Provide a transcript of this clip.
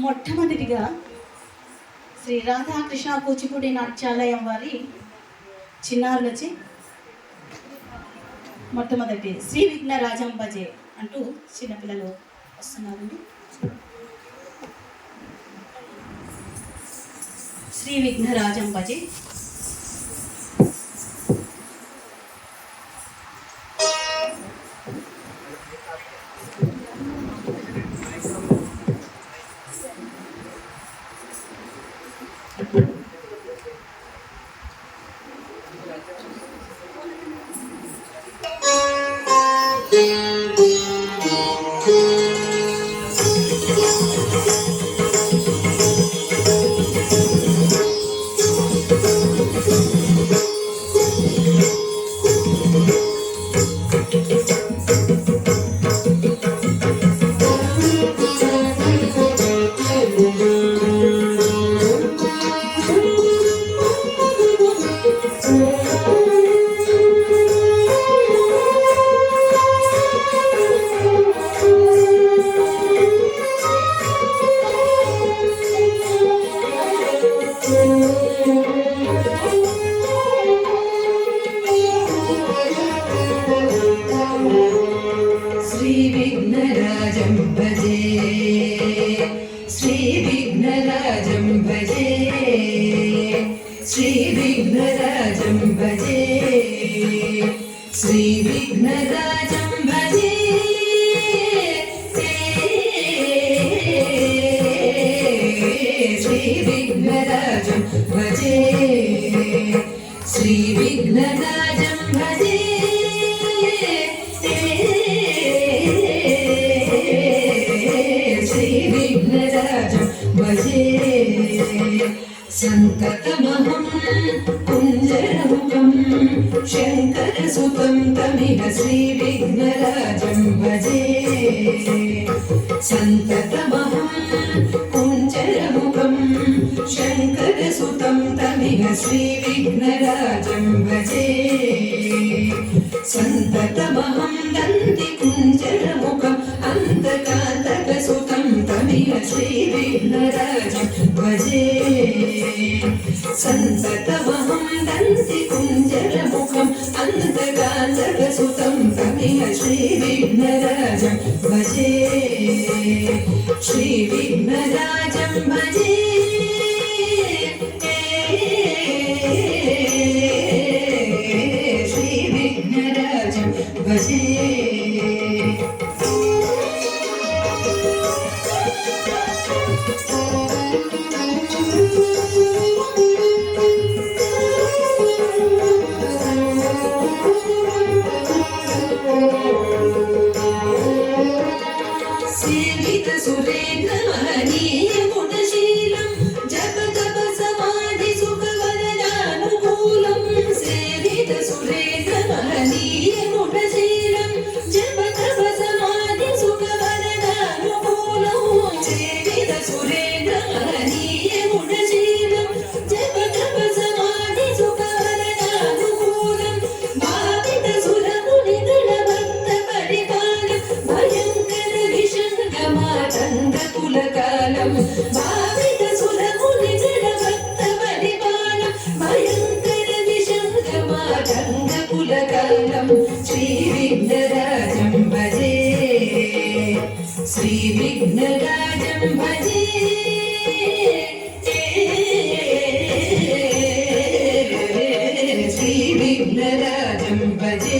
మొట్టమొదటిగా శ్రీ రాధాకృష్ణ కూచిపూడి నాట్యాలయం వారి చిన్నారులచే మొట్టమొదటి శ్రీ విఘ్నరాజం భజే అంటూ చిన్నపిల్లలు వస్తున్నారండి. శ్రీ విఘ్నరాజం భజే. श्रीविघ्नराजं भजे, श्रीविघ्नराजं भजे, श्रीविघ्नराजं भजे, श्रीविघ्नराजं भजे, श्रीविघ्नराजं भजे, श्रीविघ्नराजं भजे. श्रीविघ्नराजं भजे सन्ततमहं कुञ्जरमुखं शङ्करसुतं तमिह श्रीविघ्नराजं भजे सन्ततमहं कुञ्जरमुखं शङ्करसुतं तमिह श्रीविघ्नराजं भजे सन्ततमहं दन्तिकुञ्जरमुखम् अन्तकान्तकसुतं तमिह श्रीविघ्नराजं भजे सन्ततमहं दन्तिकुञ्जरमुखम् अन्तकान्तकसुतं तमिह श्रीविघ्नराजं भजे श्रीविघ्नराजं भजे श्रीविघ्नराजं भजे. सुरेन्द्रमहनीय गुणशीलं जप तप समाधि सुख वरदानुकूलं सेवित सुरेन्द्रमहनीय गुणशीलं जप तप समाधि सुख वरदानुकूलं सेवित सुरेन्द्रमहनीय गुणशीलं जप तप समाधि सुख वरदानुकूलं भावित सुरमुनिगण भक्त परिपालं भयङ्कर विषङ्गमातङ्गकुलकालं भावित सुरमुनिगण भक्त परिपालं भयङ्कर विषङ्गमातङ्गकुलकालं श्रीविघ्नराजं भजे श्रीविघ्नराजं भजे श्रीविघ्नराजं भजे.